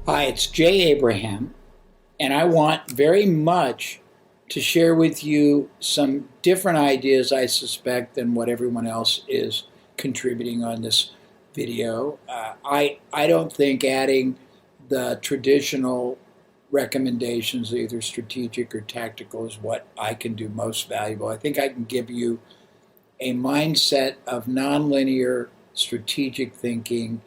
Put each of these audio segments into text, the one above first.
Hi, it's Jay Abraham, and I want very much to share with you some different ideas, I suspect, than what everyone else is contributing on this video. I don't think adding the traditional recommendations, either strategic or tactical, is what I can do most valuable. I think I can give you a mindset of nonlinear strategic thinking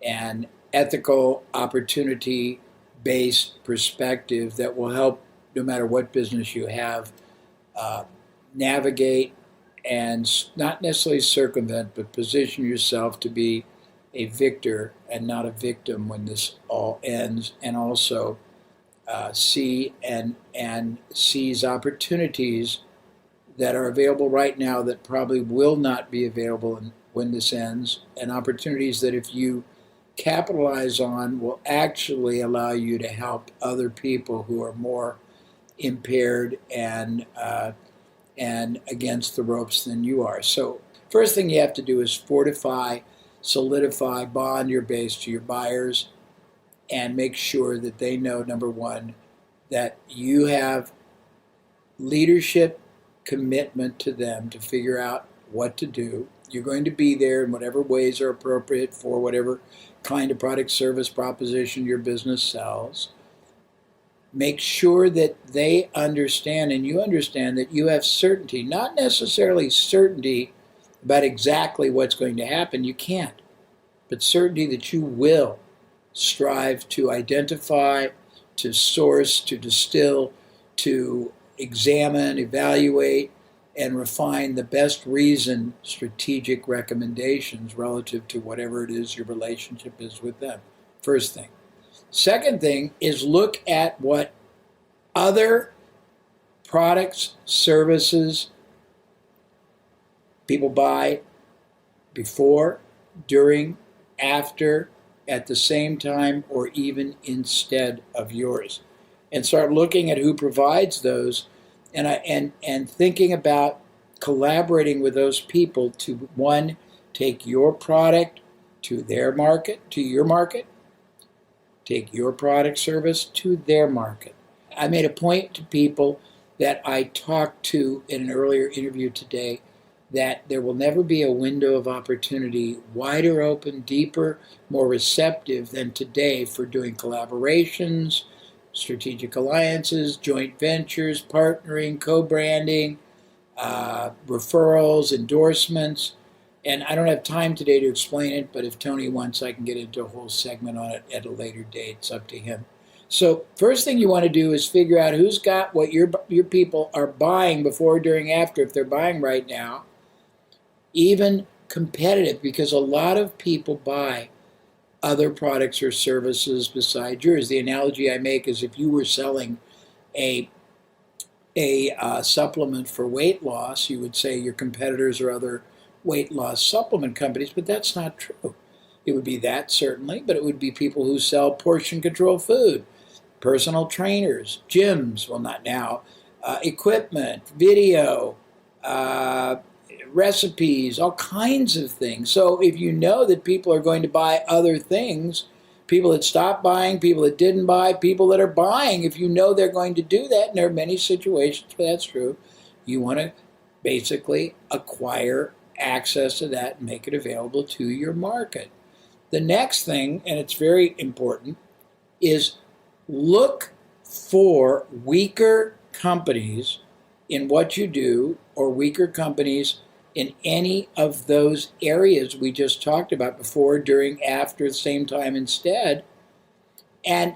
and ethical opportunity based perspective that will help no matter what business you have navigate and not necessarily circumvent, but position yourself to be a victor and not a victim when this all ends, and also see and seize opportunities that are available right now that probably will not be available when this ends, and opportunities that if you capitalize on will actually allow you to help other people who are more impaired and against the ropes than you are. So first thing you have to do is fortify, solidify, bond your base to your buyers, and make sure that they know, number one, that you have leadership commitment to them to figure out what to do. You're going to be there in whatever ways are appropriate for whatever kind of product, service, proposition your business sells. Make sure that they understand and you understand that you have certainty, not necessarily certainty about exactly what's going to happen. You can't, but certainty that you will strive to identify, to source, to distill, to examine, evaluate, and refine the best reasoned strategic recommendations relative to whatever it is your relationship is with them. First thing. Second thing is look at what other products, services people buy before, during, after, at the same time, or even instead of yours. And start looking at who provides those and thinking about collaborating with those people to, one, take your product to their market, to your market, take your product service to their market. I made a point to people that I talked to in an earlier interview today that there will never be a window of opportunity wider open, deeper, more receptive than today for doing collaborations, strategic alliances, joint ventures, partnering, co-branding, referrals, endorsements. And I don't have time today to explain it, but if Tony wants, I can get into a whole segment on it at a later date. It's up to him. So first thing you want to do is figure out who's got what your people are buying before, during, after, if they're buying right now. Even competitive, because a lot of people buy other products or services besides yours. The analogy I make is if you were selling a supplement for weight loss, you would say your competitors are other weight loss supplement companies, but that's not true. It would be that, certainly, but it would be people who sell portion control food, personal trainers, gyms, well, not now, equipment, video, recipes, all kinds of things. So if you know that people are going to buy other things, people that stopped buying, people that didn't buy, people that are buying, if you know they're going to do that, and there are many situations where that's true, you want to basically acquire access to that and make it available to your market. The next thing, and it's very important, is look for weaker companies in what you do, or weaker companies in any of those areas we just talked about before, during, after, the same time, instead, and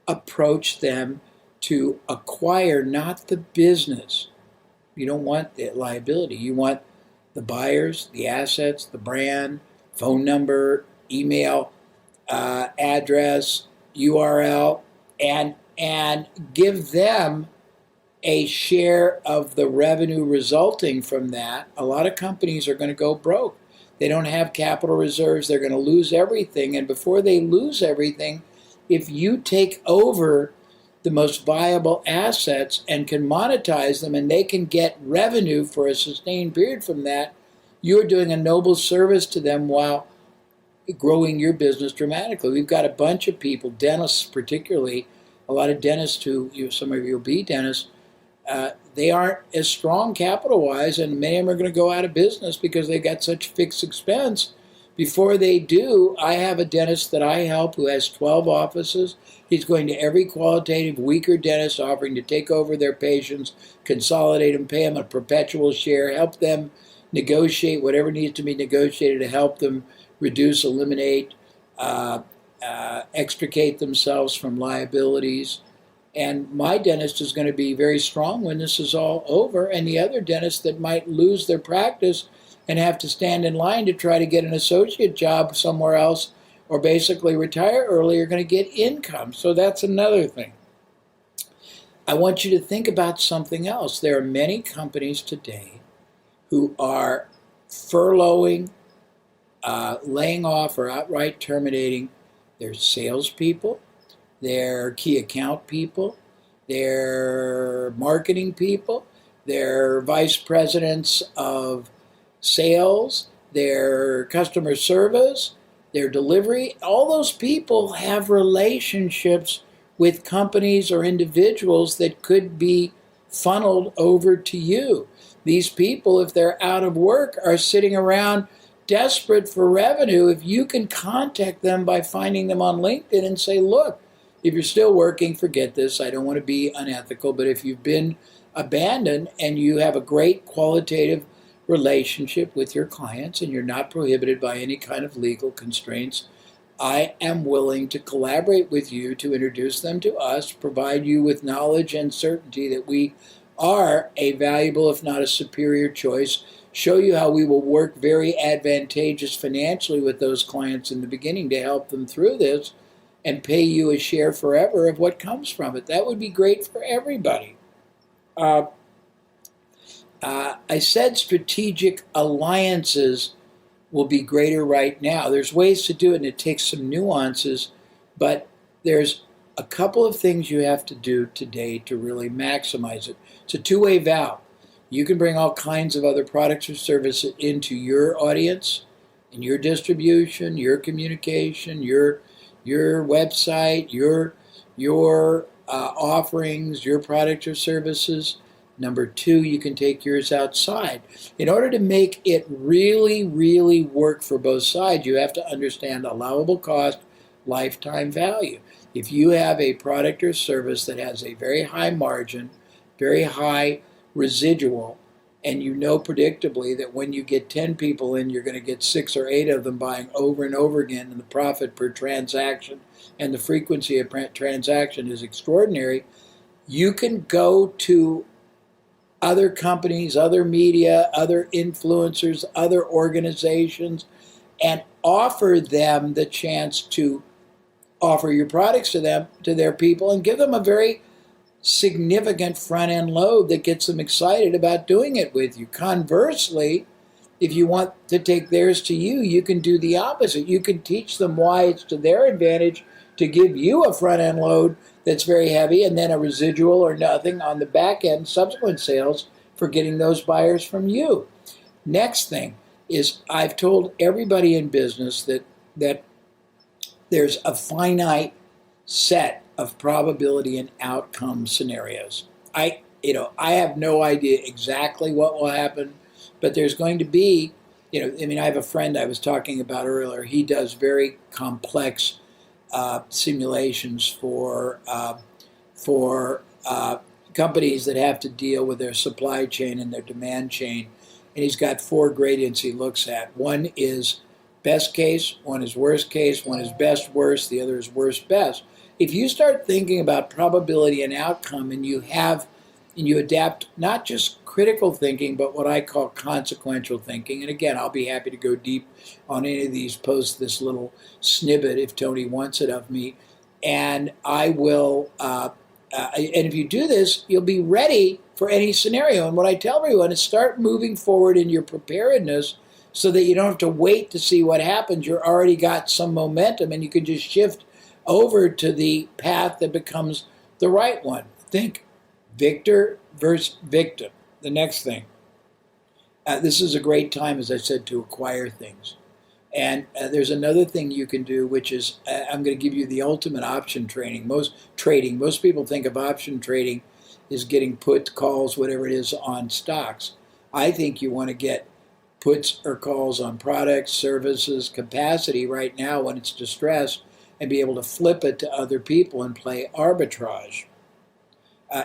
approach them to acquire not the business. You don't want the liability. You want the buyers, the assets, the brand, phone number, email, address, URL, and give them a share of the revenue resulting from that. A lot of companies are going to go broke. They don't have capital reserves. They're going to lose everything. And before they lose everything, if you take over the most viable assets and can monetize them, and they can get revenue for a sustained period from that, you're doing a noble service to them while growing your business dramatically. We've got a bunch of people, dentists particularly, a lot of dentists who, some of you will be dentists, they aren't as strong capital-wise, and many of them are going to go out of business because they've got such fixed expense. Before they do, I have a dentist that I help who has 12 offices. He's going to every qualitative weaker dentist offering to take over their patients, consolidate them, pay them a perpetual share, help them negotiate whatever needs to be negotiated to help them reduce, eliminate, extricate themselves from liabilities. And my dentist is going to be very strong when this is all over, and the other dentists that might lose their practice and have to stand in line to try to get an associate job somewhere else or basically retire early are going to get income. So that's another thing. I want you to think about something else. There are many companies today who are furloughing, laying off, or outright terminating their salespeople, their key account people, their marketing people, their vice presidents of sales, their customer service, their delivery. All those people have relationships with companies or individuals that could be funneled over to you. These people, if they're out of work, are sitting around desperate for revenue. If you can contact them by finding them on LinkedIn and say, look, if you're still working, forget this. I don't want to be unethical, but if you've been abandoned and you have a great qualitative relationship with your clients and you're not prohibited by any kind of legal constraints, I am willing to collaborate with you to introduce them to us, provide you with knowledge and certainty that we are a valuable, if not a superior choice, show you how we will work very advantageous financially with those clients in the beginning to help them through this, and pay you a share forever of what comes from it. That would be great for everybody. I said strategic alliances will be greater right now. There's ways to do it, and it takes some nuances, but there's a couple of things you have to do today to really maximize it. It's a two-way valve. You can bring all kinds of other products or services into your audience, and your distribution, your communication, your website, your offerings, your products or services. Number two, you can take yours outside. In order to make it really, really work for both sides, you have to understand allowable cost, lifetime value. If you have a product or service that has a very high margin, very high residual, and you know predictably that when you get 10 people in, you're going to get 6 or 8 of them buying over and over again, and the profit per transaction and the frequency of transaction is extraordinary, you can go to other companies, other media, other influencers, other organizations, and offer them the chance to offer your products to them, to their people, and give them a very significant front-end load that gets them excited about doing it with you. Conversely, if you want to take theirs to you, you can do the opposite. You can teach them why it's to their advantage to give you a front-end load that's very heavy and then a residual or nothing on the back end, subsequent sales for getting those buyers from you. Next thing is, I've told everybody in business that there's a finite set of probability and outcome scenarios. I have no idea exactly what will happen, but there's going to be, I have a friend I was talking about earlier. He does very complex simulations for companies that have to deal with their supply chain and their demand chain. And he's got 4 gradients he looks at. One is best case, one is worst case, one is best worst, the other is worst best. If you start thinking about probability and outcome, and you adapt not just critical thinking, but what I call consequential thinking, and again, I'll be happy to go deep on any of these, post this little snippet if Tony wants it of me, and I will, and if you do this, you'll be ready for any scenario. And what I tell everyone is, start moving forward in your preparedness so that you don't have to wait to see what happens. You're already got some momentum, and you can just shift over to the path that becomes the right one. Think victor versus victim. The next thing. This is a great time, as I said, to acquire things. And there's another thing you can do, which is I'm going to give you the ultimate option trading. Most people think of option trading is getting put calls, whatever it is, on stocks. I think you want to get puts or calls on products, services, capacity right now when it's distressed, and be able to flip it to other people and play arbitrage.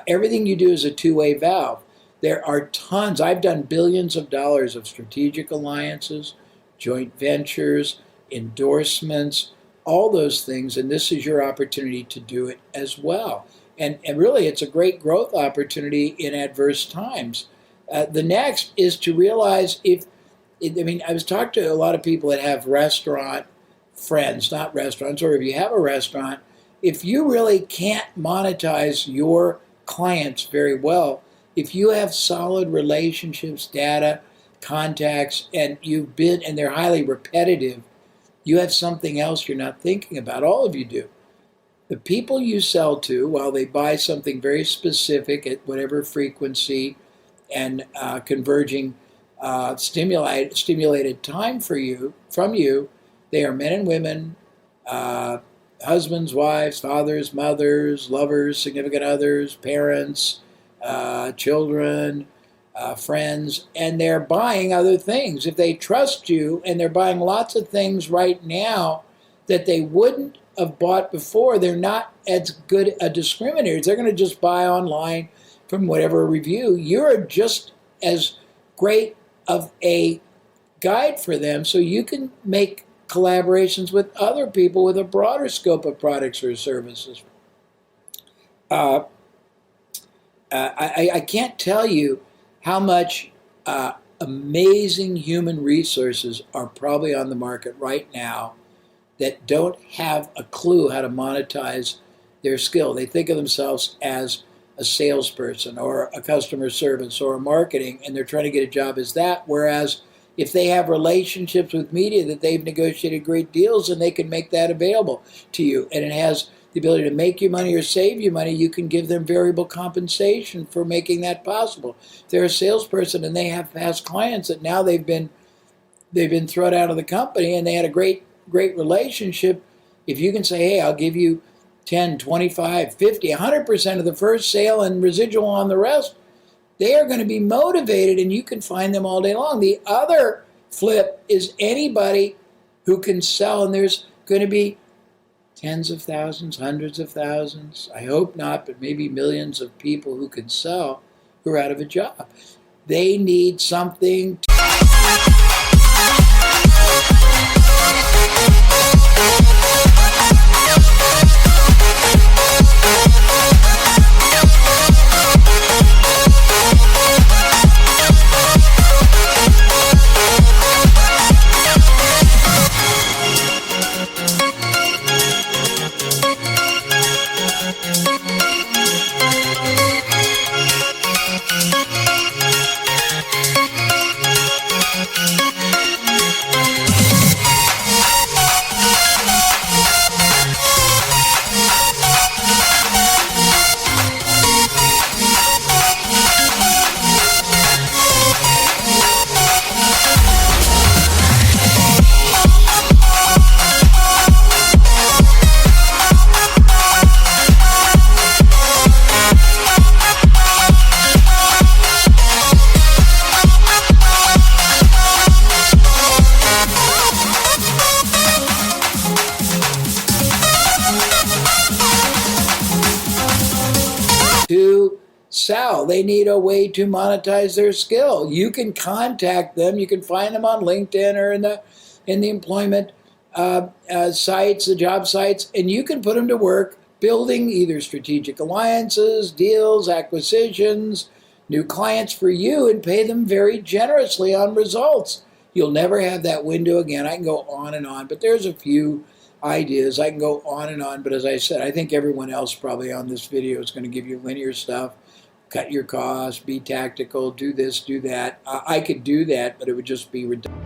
Everything you do is a two-way valve. There are tons. I've done billions of dollars of strategic alliances, joint ventures, endorsements, all those things, and this is your opportunity to do it as well. And really, it's a great growth opportunity in adverse times. The next is to realize I was talking to a lot of people that have restaurant friends, not restaurants, or if you have a restaurant, if you really can't monetize your clients very well, if you have solid relationships, data, contacts, and they're highly repetitive, you have something else you're not thinking about. All of you do. The people you sell to, while they buy something very specific at whatever frequency and converging stimulated time from you, they are men and women, husbands, wives, fathers, mothers, lovers, significant others, parents, children, friends, and they're buying other things. If they trust you and they're buying lots of things right now that they wouldn't have bought before, they're not as good a discriminators. They're going to just buy online from whatever review. You're just as great of a guide for them, so you can make collaborations with other people with a broader scope of products or services. I can't tell you how much amazing human resources are probably on the market right now that don't have a clue how to monetize their skill. They think of themselves as a salesperson or a customer service or a marketing, and they're trying to get a job as that. Whereas if they have relationships with media that they've negotiated great deals, and they can make that available to you, and it has the ability to make you money or save you money, you can give them variable compensation for making that possible. If they're a salesperson and they have past clients that now they've been thrown out of the company and they had a great relationship, if you can say, hey, I'll give you 10, 25, 50, 100% of the first sale and residual on the rest, they are going to be motivated, and you can find them all day long. The other flip is anybody who can sell, and there's going to be tens of thousands, hundreds of thousands, I hope not, but maybe millions of people who can sell who are out of a job. They need something to sell. They need a way to monetize their skill. You can contact them. You can find them on LinkedIn or in the employment sites, the job sites, and you can put them to work building either strategic alliances, deals, acquisitions, new clients for you, and pay them very generously on results. You'll never have that window again. I can go on, but there's a few ideas. I can go on, but as I said, I think everyone else probably on this video is going to give you linear stuff. Cut your costs, be tactical, do this, do that. I could do that, but it would just be redundant.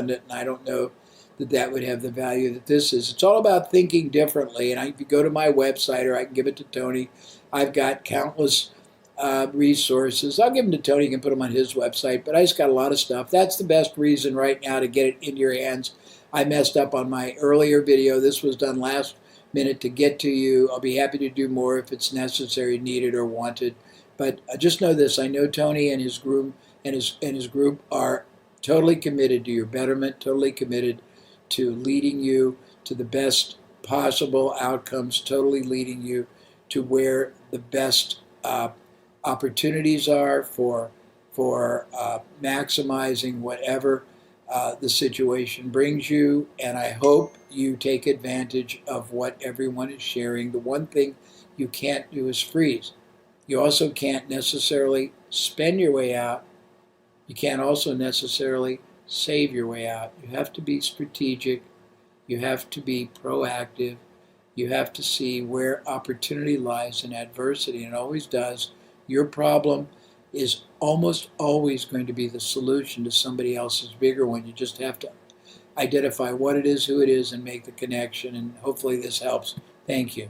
redundant, and I don't know that that would have the value that this is. It's all about thinking differently. And if you go to my website, or I can give it to Tony, I've got countless resources. I'll give them to Tony. He can put them on his website. But I just got a lot of stuff. That's the best reason right now to get it into your hands. I messed up on my earlier video. This was done last minute to get to you. I'll be happy to do more if it's necessary, needed, or wanted. But just know this: I know Tony and his group are totally committed to your betterment, totally committed to leading you to the best possible outcomes, totally leading you to where the best opportunities are for maximizing whatever the situation brings you. And I hope you take advantage of what everyone is sharing. The one thing you can't do is freeze. You also can't necessarily spend your way out. You can't also necessarily save your way out. You have to be strategic. You have to be proactive. You have to see where opportunity lies in adversity, and it always does. Your problem is almost always going to be the solution to somebody else's bigger one. You just have to identify what it is, who it is, and make the connection, and hopefully this helps. Thank you.